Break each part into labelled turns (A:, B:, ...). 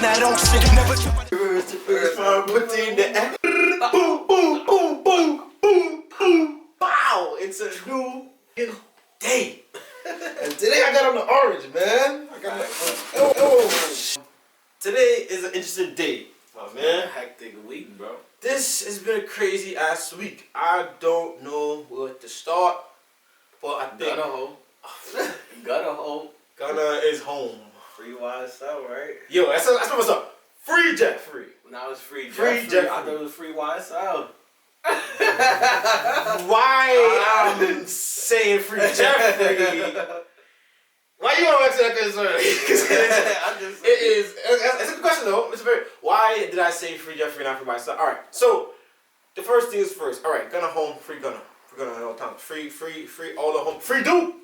A: that old shit. Never
B: boom, boom, boom, boom, boom, boom. Wow! It's a new day. And today I got on the orange, man. I got the Today is an interesting day, my man.
C: Hectic week, bro.
B: This has been a crazy ass week. I don't know where to start, but I think Gunna is home.
C: Free YSL, right?
B: Yo, that's what's up. Free Jeffrey.
C: Now it's free
B: Jeffrey.
C: I thought it was free YSL.
B: Why I'm saying free Jeffrey? Why you want to answer that question? It's a good question though. Why did I say free Jeffrey and not free myself? Alright, so the first thing is first. Alright, Gunna home, free Gunna. Free Gunna at all times. Free all the home. Free Duke.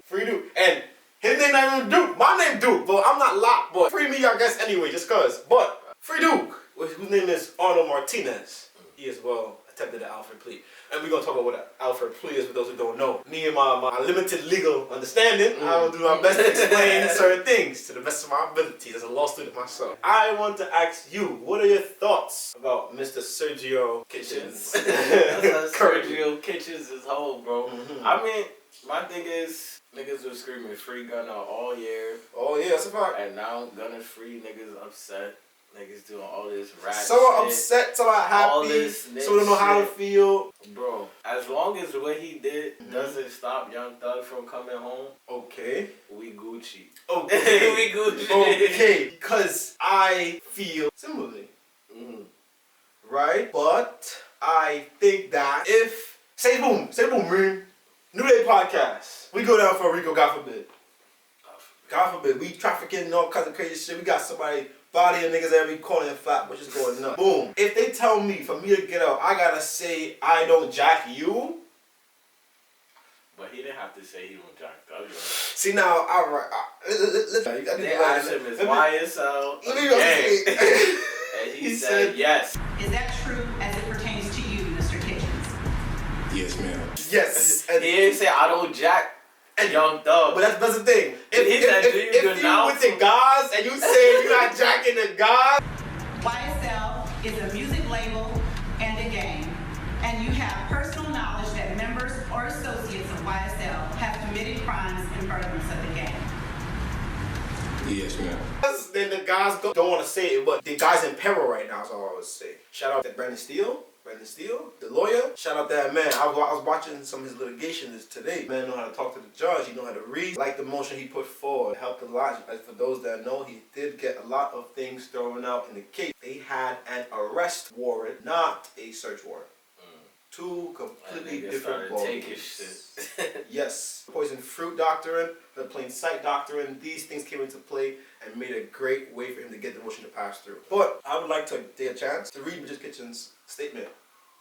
B: And his name not even Duke. My name Duke, but I'm not locked. But free me, I guess, anyway, just cause. But free Duke, whose name is Arnold Martinez. He as well attempted an Alfred plea. And we're going to talk about what an Alfred plea is for those who don't know. Me and my limited legal understanding, I will do my best to explain certain things to the best of my abilities as a law student myself. I want to ask you, what are your thoughts about Mr. Sergio Kitchens?
C: Sergio Kitchens is whole, bro. I mean, my thing is, niggas were screaming free Gunna all year.
B: Oh yeah, that's a fact.
C: And now Gunna's free, niggas upset. Niggas doing all this rap
B: shit. Some are upset, some are happy, some don't know how to feel.
C: Bro, as long as what he did doesn't stop Young Thug from coming home,
B: okay,
C: we Gucci.
B: Okay.
C: We Gucci.
B: Okay, because I feel similarly. Right? But I think that if, say boom, man. New Day podcast. We go down for a Rico, God forbid. God forbid. We trafficking and all kinds of crazy shit. We got somebody bodying niggas every corner and flat, which is going nuts. Boom. If they tell me, for me to get out, I gotta say I don't jack you.
C: But he didn't have to say he don't jack Thug.
B: See now, alright.
C: They asked him, is YSL and he said yes.
D: Is that true as it pertains to you, Mr. Kitchens?
B: Yes, ma'am. Yes.
C: And he didn't say I don't jack Young Thug.
B: But that's the thing. If you with the guys and you say you're not jacking the guys.
D: YSL is a music label and a gang. And you have personal knowledge that members or associates of YSL have committed crimes in furtherance of the gang.
B: Yes, ma'am. Then the guys don't want to say it, but the guy's in peril right now, is all I would say. Shout out to Brandon Steele, the lawyer. Shout out that man. I was watching some of his litigation today. Man know how to talk to the judge. He know how to read. Like the motion he put forward. It helped a lot. As for those that know, he did get a lot of things thrown out in the case. They had an arrest warrant, not a search warrant. Two completely different ballgames. Yes. Poison fruit doctrine, the plain sight doctrine, these things came into play and made a great way for him to get the motion to pass through. But I would like to take a chance to read Mr. Kitchens' statement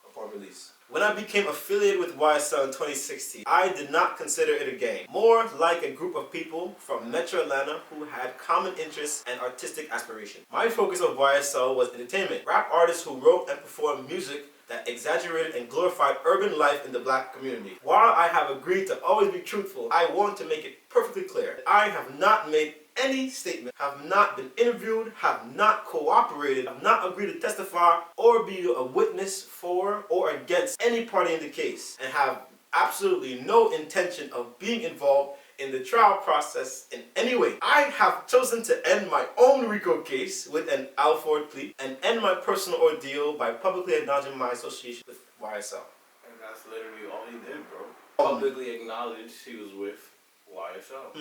B: upon release. When I became affiliated with YSL in 2016, I did not consider it a gang. More like a group of people from Metro Atlanta who had common interests and artistic aspirations. My focus of YSL was entertainment. Rap artists who wrote and performed music that exaggerated and glorified urban life in the black community. While I have agreed to always be truthful, I want to make it perfectly clear. I have not made any statement, have not been interviewed, have not cooperated, have not agreed to testify or be a witness for or against any party in the case, and have absolutely no intention of being involved in the trial process in any way. I have chosen to end my own RICO case with an Alford plea and end my personal ordeal by publicly acknowledging my association with YSL.
C: And that's literally all he did, bro. Publicly acknowledged he was with YSL.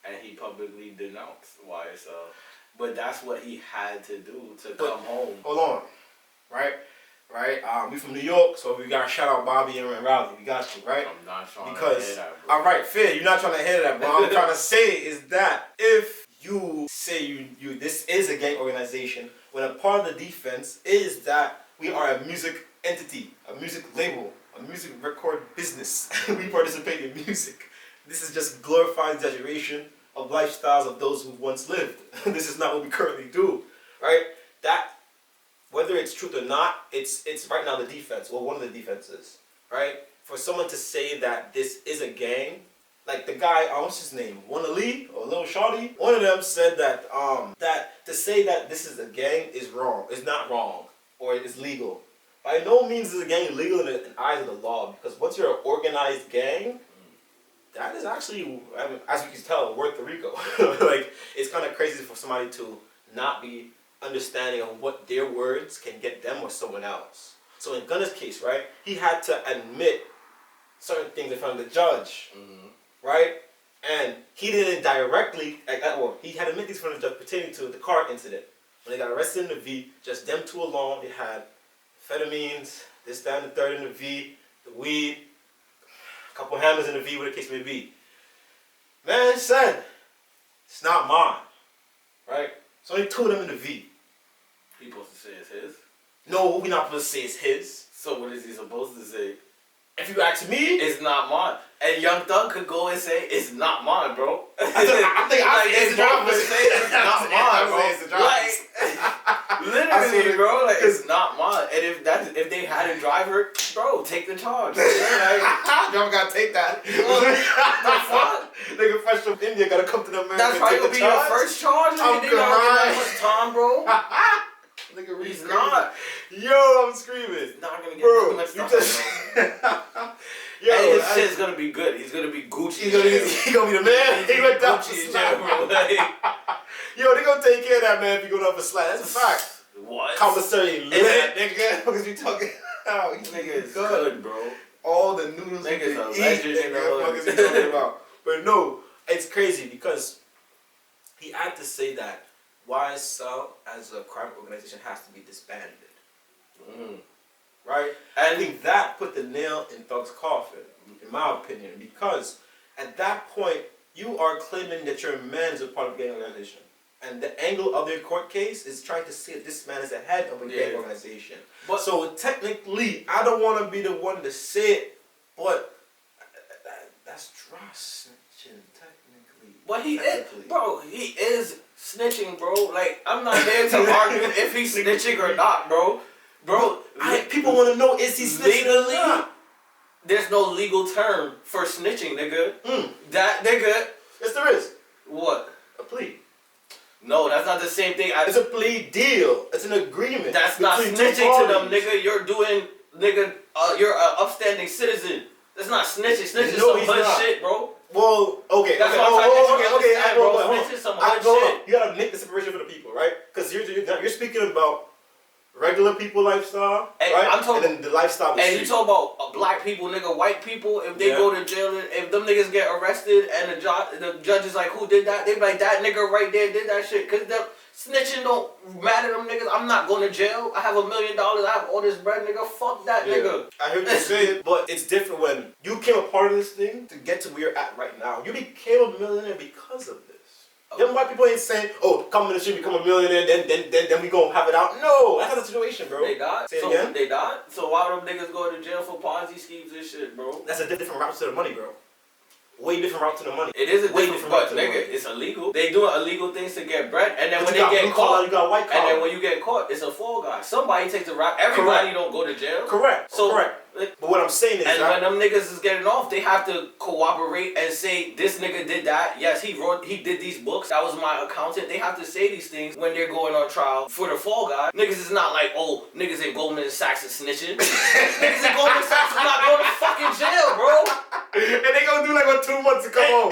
C: And he publicly denounced YSL. But that's what he had to do to come home. Hold
B: on. Right? We from New York, so we gotta shout out Bobby and Rowdy. We got you, right?
C: I'm not trying to hear that, bro.
B: Alright, fair. You're not trying to hear that, but what I'm trying to say is that if you say you this is a gang organization, when a part of the defense is that we are a music entity, a music label, a music record business. We participate in music. This is just glorified exaggeration of lifestyles of those who once lived. This is not what we currently do, right? That, whether it's truth or not, it's right now the defense, well, one of the defenses, right? For someone to say that this is a gang Like the guy, what's his name? Wanna Lee or Lil Shawty? One of them said that that to say that this is a gang is wrong. It's not wrong, or it's legal. By no means is a gang legal in the eyes of the law, because once you're an organized gang, that is actually, I mean, as you can tell, Puerto Rico. Like, it's kind of crazy for somebody to not be understanding of what their words can get them or someone else. So in Gunna's case, right, he had to admit certain things in front of the judge, right? And he didn't directly, well, he had to admit these in front of the judge pertaining to the car incident. When they got arrested in the V, just them two alone, they had amphetamines, this, that, and the third in the V, the weed, a couple hammers in the V, whatever the case may be. Man said, it's not mine, right? So only two of them in the V.
C: He supposed to say it's his?
B: No, we're not supposed to say it's his.
C: So what is he supposed to say?
B: If you ask me,
C: it's not mine. And Young Thug could go and say, it's not mine, bro.
B: I think
C: it's the driver's say it's not mine, bro.
B: It's the driver's.
C: Like, literally, bro, like, it's not mine. And if they had a driver, bro, take the charge. Like,
B: y'all gotta take that.
C: The fuck?
B: Nigga fresh from India gotta come to the America.
C: That's probably gonna be your first charge.
B: I'm
C: crying. That much time, bro.
B: Nigga,
C: he's not.
B: Yo, I'm screaming.
C: He's not gonna get
B: bro,
C: too much time.
B: Yo,
C: and his shit's gonna be good. He's gonna be Gucci.
B: He gonna be the man. He went down for slack, bro. Yo, they gonna take care of that man if you go down for slack. That's a fact.
C: What?
B: Commissary lit, nigga. Because we talking. Oh,
C: nigga is good, bro.
B: All the noodles
C: niggas
B: you
C: a
B: can
C: legend
B: eat,
C: in the
B: nigga. What is he talking about? But no, it's crazy because he had to say that YSL as a crime organization has to be disbanded. Right? I think that put the nail in Thug's coffin, in my opinion, because at that point, you are claiming that your man is a part of a gang organization. And the angle of their court case is trying to say that this man is the head of a gang organization. But so technically, I don't want to be the one to say it, but that's trust snitching, technically.
C: But he is, bro, he is snitching, bro. Like, I'm not there to argue if he's snitching or not, bro. Bro,
B: people want to know, is he snitching
C: legally?
B: or not?
C: There's no legal term for snitching, nigga. That nigga.
B: Yes, there is.
C: What?
B: A plea.
C: No, that's not the same thing.
B: It's a plea deal. It's an agreement.
C: That's not snitching to them, nigga. You're doing, nigga, you're an upstanding citizen. That's not snitching. Snitching is some hood shit, bro.
B: Well, okay.
C: That's what I'm trying to get you bro.
B: Snitching
C: is some hood shit.
B: You gotta make the separation for the people, right? Because you're speaking about regular people lifestyle,
C: and
B: right?
C: I'm talking,
B: and then the lifestyle.
C: And you talk about black people, nigga, white people. If they go to jail, if them niggas get arrested, and the judge is like, "Who did that?" They be like, "That nigga right there did that shit." Cause the snitching don't matter to them niggas. I'm not going to jail. I have $1 million. I have all this bread, nigga. Fuck that, nigga.
B: I hear what you saying, but it's different when you became a part of this thing to get to where you're at right now. You became a millionaire because of this. Them white people ain't saying, "Oh, come in the street, become a millionaire, then we gonna have it out." No, that's not the situation, bro.
C: They died.
B: Say it again.
C: They died. So why them niggas go to jail for Ponzi schemes and shit, bro?
B: That's a different route to the money, bro. Way different route to the money.
C: It is a way different route to the money. It's illegal. They doing illegal things to get bread, and then when they get caught,
B: you got white collar.
C: And then when you get caught, it's a fall guy. Somebody takes the rap. Everybody don't go to jail.
B: Correct.
C: So
B: correct. But what I'm saying is
C: and when them niggas is getting off, they have to cooperate and say, this nigga did that. Yes, he did these books. That was my accountant. They have to say these things when they're going on trial for the fall guy. Niggas is not like, oh, niggas in Goldman Sachs is snitching. Niggas in Goldman Sachs is not going to fucking jail, bro.
B: And they gonna do like what 2 months to come home.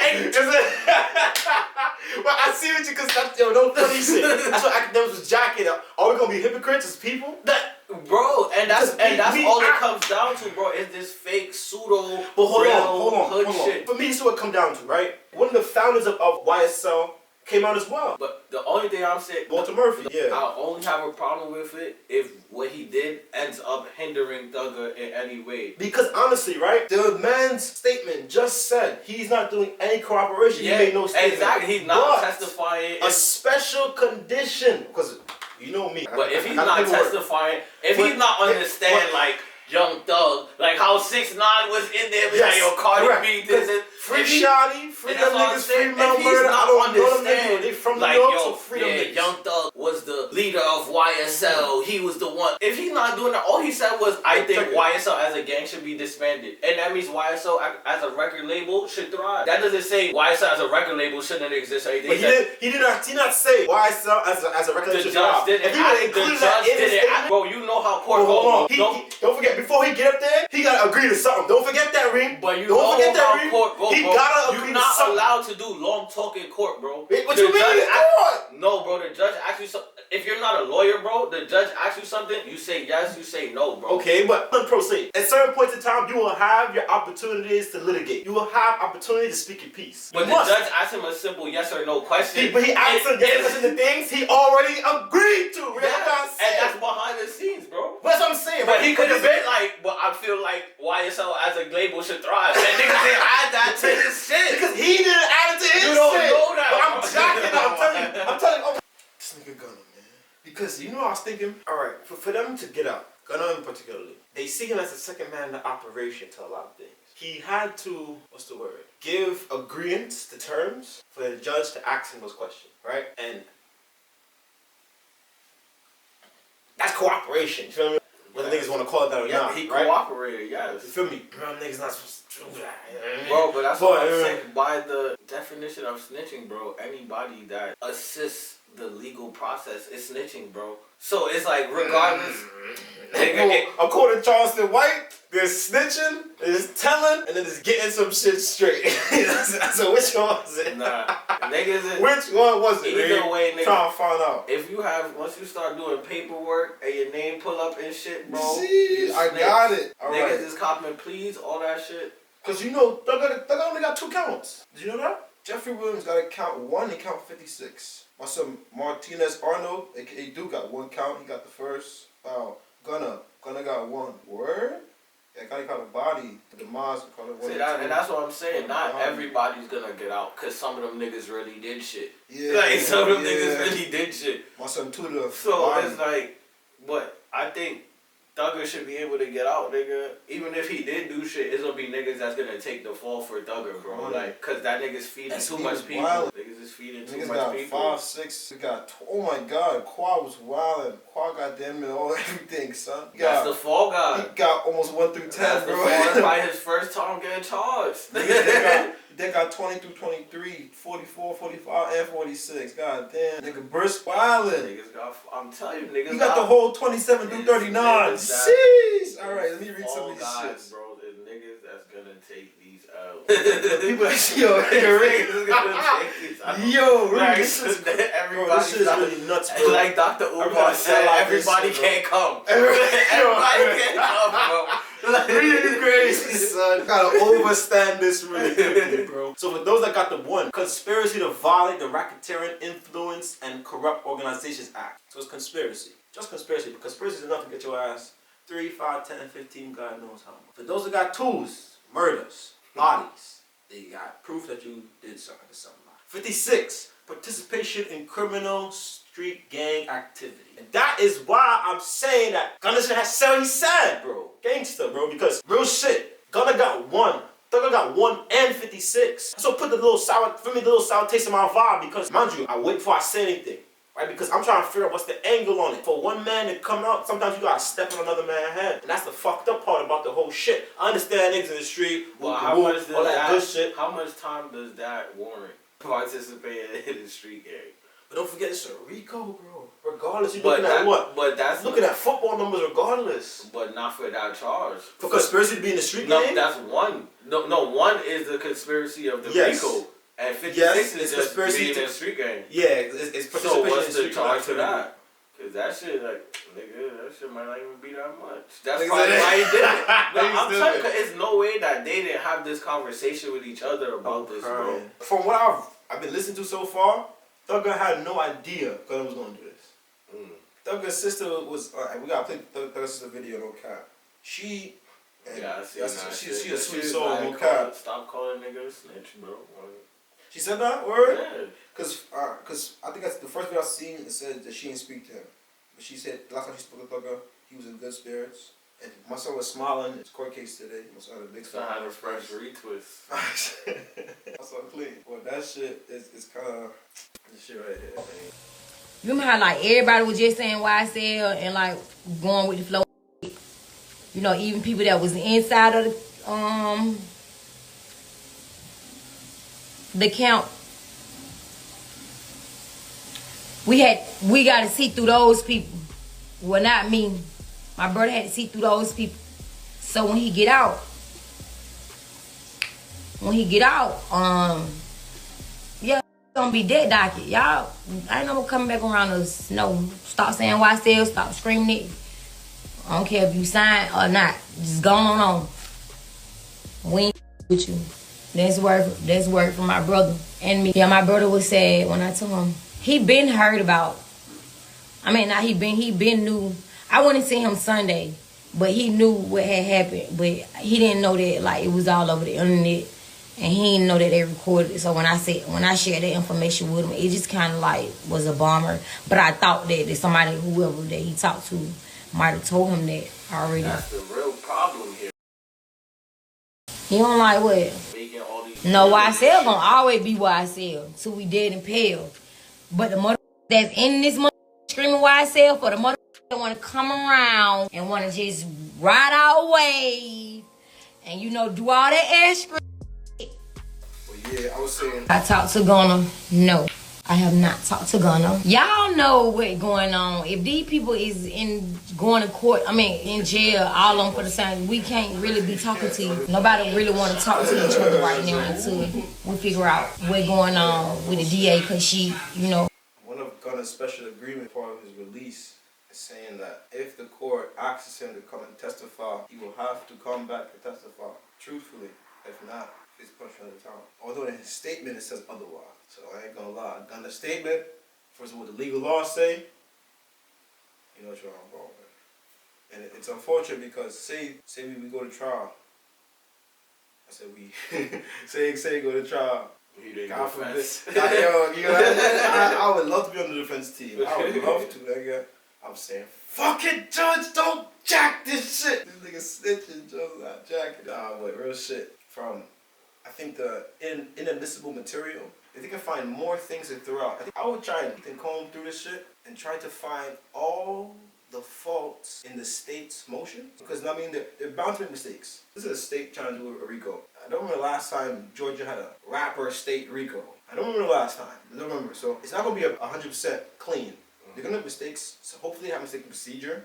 B: Well, I see what you, cause that's, yo, no funny shit. That's what academics was jacking up. Are we gonna be hypocrites as people?
C: Bro, and that's all it comes down to, bro, is this fake pseudo
B: hold
C: hood
B: on.
C: shit.
B: For me, this is what it comes down to, right? One of the founders of YSL came out as well.
C: But the only thing I'm saying,
B: Walter Murphy,
C: I only have a problem with it if what he did ends up hindering Thugger in any way.
B: Because honestly, right, the man's statement just said he's not doing any cooperation.
C: Yeah,
B: he made no statement.
C: Exactly, he's not testifying.
B: A special condition, because you know me.
C: But if he's not testifying, if he's not understand, like, Young Thug, like how 6ix9ine was in there, but like, yo, Cardi B did it.
B: Free Shawty, free them niggas, free Mel Murder. I don't know them niggas. They from New York, so free them niggas.
C: Young Thug was the leader of YSL. He was the one. If he's not doing that, all he said was, I think YSL as a gang should be disbanded. And that means YSL as a record label should thrive. That doesn't say YSL as a record label shouldn't exist or anything.
B: But he did not say YSL as a record label should thrive.
C: The judge didn't. Bro, you know how court goes.
B: Don't forget, before he get up there, he gotta agree to something. Don't forget that, Reem.
C: But you
B: don't forget that, Reem.
C: Court go,
B: he
C: bro.
B: gotta agree to something.
C: You're not allowed to do long talk in court, bro.
B: What you mean?
C: No, bro. The judge asks you something. If you're not a lawyer, bro, the judge asks you something. You say yes. You say no, bro.
B: Okay, but proceed. At certain points in time, you will have your opportunities to litigate. You will have opportunity to speak your piece.
C: But the judge asked him a simple yes or no question.
B: But he asked him yes or no things he already agreed to.
C: Yes, and that's behind the scenes, bro.
B: That's what I'm saying.
C: But he could have been like, but I feel like YSL as a label should thrive. And niggas didn't add that to his shit.
B: Because he didn't add it to his shit.
C: You don't know that.
B: But I'm jacking it. I'm telling you. This nigga Gunna, man. Because you know what I was thinking? Alright, for them to get out, Gunna in particularly, they see him as the second man in the operation to a lot of things. He had to, what's the word? Give agreements to terms for the judge to ask him those questions, right? And that's cooperation, you feel me? Whether niggas want to call it that or not,
C: he
B: right?
C: cooperated, yes.
B: You feel me? Bro, niggas not supposed to do that. You know what I mean?
C: Bro, but that's what I'm saying. By the definition of snitching, bro, anybody that assists the legal process is snitching, bro. So it's like, regardless.
B: According to Charleston White, there's snitching, there's telling, and then there's getting some shit straight. So which one was it?
C: Nah. Niggas
B: which one was it?
C: Either way, nigga.
B: Trying to find out.
C: If you have, once you start doing paperwork and your name pull up and shit, bro.
B: See, I got it. All
C: niggas
B: right.
C: is copping pleas, all that shit.
B: Because you know, Thug only got 2 counts. Did you know that? Jeffrey Williams got a count 1 and count 56. My son Martinez Arnold, aka Duke, got 1 count. He got the first. Gunna got 1. Word? Yeah, Gunna got a body. The Demise call it 1.
C: See, and that's what I'm saying. Not everybody's gonna get out, cause some of them niggas really did shit.
B: Yeah.
C: Like some of them niggas really did shit.
B: My son Tudor.
C: So it's like, but I think Thugger should be able to get out, nigga. Even if he did do shit, it's gonna be niggas that's gonna take the fall for Thugger, bro. Like, cause that nigga's feeding too much people. Niggas is feeding too much people.
B: 5, 6. We got. Oh my God, Qua was wildin'. Qua got damn it all everything, son.
C: That's the fall guy.
B: He got almost 1 through 10,
C: that's
B: bro.
C: That's by his first time getting charged.
B: They got 20 through 23, 44, 45, and 46. God damn. Nigga burst wildin'.
C: Niggas got, I'm telling you, niggas
B: You got the whole 27 through 39. Sheesh. Alright, let me read some of these shits.
C: Bro, the niggas that's gonna take these out.
B: People that yo, this shit is really nuts, bro.
C: Like Dr. Umar said, everybody can't come. Everybody can't come, bro.
B: Really crazy, son. Gotta overstand this really quickly, bro. So for those that got the 1, conspiracy to violate the Racketeering Influence and Corrupt Organizations Act. So it's conspiracy. Just conspiracy. But conspiracy is enough to get your ass 3, 5, 10, 15, God knows how much. For those that got 2s, murders, bodies, they got proof that you did something to somebody. 56, participation in criminal street gang activity. And that is why I'm saying that Gunna should have said he's sad, bro. Gangsta, bro. Because real shit, Gunna got 1. Thugger got 1 and 56. So put the little sour taste in my vibe because, mind you, I wait before I say anything. Right? Because I'm trying to figure out what's the angle on it. For one man to come out, sometimes you gotta step on another man's head. And that's the fucked up part about the whole shit. I understand niggas in the street,
C: well,
B: all that good shit.
C: How much time does that warrant participating in the street gang?
B: But don't forget, it's a RICO, bro. Regardless, you're looking at what?
C: But that's
B: looking at football numbers regardless.
C: But not for that charge.
B: For conspiracy to be in the street
C: gang?
B: No,
C: that's 1. No, 1 is the conspiracy of the RICO. And 56 is just being in the street gang.
B: Yeah, it's participation.
C: So what's
B: in
C: the charge for that? Cause that shit, like, nigga, that shit might not even be that much. That's
B: nigga,
C: probably why he did it. But I'm telling you, it's no way that they didn't have this conversation with each other about this, bro.
B: From what I've been listening to so far, Thugger had no idea Gunna was gonna do this. Thugger's sister was. We gotta play Thugger's sister video, no cap. She. She's a sweet soul, no cap.
C: Stop calling niggas snitch, bro.
B: She said that word?
C: Yeah.
B: Cause I think that's the first video I seen. It said that she didn't speak to him, but she said the last time she spoke to Thugger, he was in good spirits. And my son was smiling. It's court case today. My son had a big
C: It's not a fresh retwist.
B: My son clean. Well, that shit is kind of this shit right here.
A: You remember how like everybody was just saying YSL and like going with the flow? You know, even people that was inside of the count. We got to see through those people. Well, not me. My brother had to see through those people. So when he get out, yeah, gonna be dead docket. Y'all, I ain't no more coming back around us. No, stop saying YSL, stop screaming it. I don't care if you sign or not. Just go on. We ain't with you. That's word from my brother and me. Yeah, my brother was sad when I told him. He been heard about. I mean, not he been knew. I wouldn't see him Sunday, but he knew what had happened. But he didn't know that like it was all over the internet, and he didn't know that they recorded it. So when I shared that information with him, it just kind of like was a bummer. But I thought that somebody, whoever that he talked to, might have told him that already.
C: That's the real problem here.
A: He don't like what?
C: Making all these.
A: No, YSL gonna always be YSL till we dead and pale. But the mother that's in this mother screaming YSL for the mother that want to come around and want to just ride our way and you know do all that extra.
B: Well, yeah, I was saying.
A: I talked to Gunna. No, I have not talked to Gunna. Y'all know what's going on. If these people is going to court, in jail, all of them for the same, we can't really be talking to you. Nobody really want to talk to each other right now until we figure out what's going on with the DA, because she, you know.
B: One of Gunna's special agreement part of his release is saying that if the court asks him to come and testify, he will have to come back and testify truthfully. If not, he's punched out of town. Although in his statement it says otherwise. So I ain't gonna lie. Gunna's statement, first of all, the legal laws say, you know what you're wrong with. And it's unfortunate because say we go to trial. I said we say go to trial. God forbid. I would love to be on the defense team. I would love to, nigga. I'm saying, fuck it, judge, don't jack this shit. This nigga snitching, judge, not jacking. Nah, but real shit. From, I think the inadmissible material, if they can find more things to throw out, I think I would try and comb through this shit and try to find all the faults in the state's motion. Because, I mean, they're bound to make mistakes. This is a state trying to do a RICO. I don't remember the last time Georgia had a rapper state RICO. I don't remember the last time. I don't remember. So it's not going to be 100% clean. They're going to make mistakes. So hopefully they have a mistaken procedure.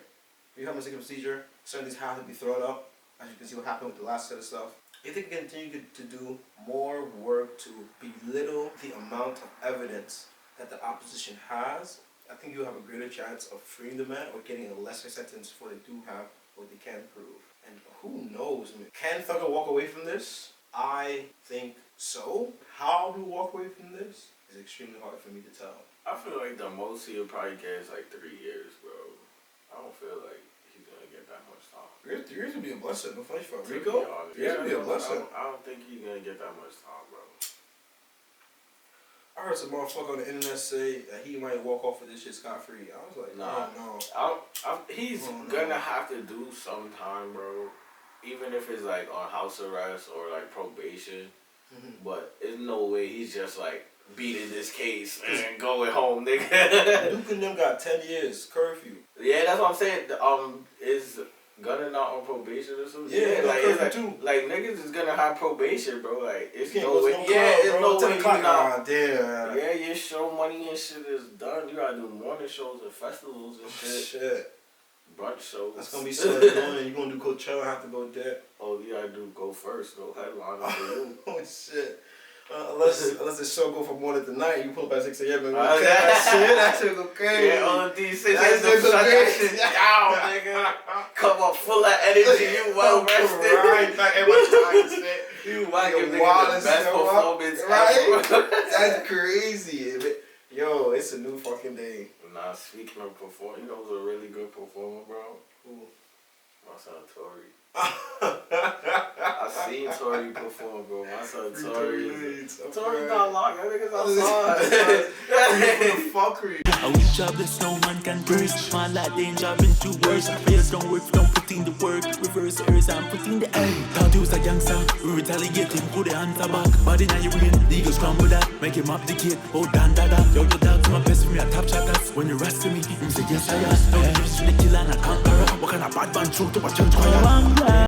B: If you have a mistaken procedure, certain things have to be thrown up. As you can see what happened with the last set of stuff. If they continue to do more work to belittle the amount of evidence that the opposition has, I think you have a greater chance of freeing the man or getting a lesser sentence for they do have what they can prove. And who knows, man. Can Thugger walk away from this? I think so. How to walk away from this is extremely hard for me to tell.
C: I feel like the most he'll probably get is like 3 years, bro. I don't feel like he's gonna get that much time.
B: 3 years would be a blessing. No funny for RICO. 3 years would be a blessing.
C: I don't think he's gonna get that much time, bro.
B: I heard some motherfucker on the internet say that he might walk off of this shit scot-free. I was like,
C: nah,
B: no.
C: He's gonna have to do some time, bro. Even if it's like on house arrest or like probation. But there's no way he's just like beating this case and going home, nigga.
B: Duke and them got 10 years curfew.
C: Yeah, that's what I'm saying. Is Gunna not on probation or something?
B: Yeah,
C: like it's like,
B: too.
C: Like niggas is gonna have probation, bro. Like it's no way.
B: It's
C: no way you not.
B: Damn.
C: Yeah, your show money and shit is done. You gotta do morning shows and festivals and shit. Brunch shows.
B: That's gonna be so annoying. You gonna do Coachella, have to go there.
C: Oh, you gotta go first. Go headline for you.
B: Oh shit. Unless the show go from morning to night, you pull up at 6 a.m. and go that shit go crazy.
C: Yeah, on D6, that shit down, nigga. Come up full of energy, you well rested.
B: Right back, everybody's tired to say.
C: You might give nigga the best performance ever.
B: That's crazy. Yo, it's a new fucking day.
C: Nah, speaking of perform, you know who's a really good performer, bro?
B: Who?
C: My son Tory. I seen Tory perform, bro. My son Tory. Tory's not locked. That nigga's outside.
B: Fuckery.
E: I wish jobless, no man can burst. Man like danger, been too worse. Players don't work, don't put in the work. Reverse errors and put in the air. Thought he was a gangster, we retaliate him, put the hands back. Body now you win, legal scramble that. Make him abdicate, oh dan da da. Yo, your dog's my best friend, me a top shatters. When you rest to me, him say yes I am. Now the difference between the killer and a conqueror. What kind of bad man truth to a church choir?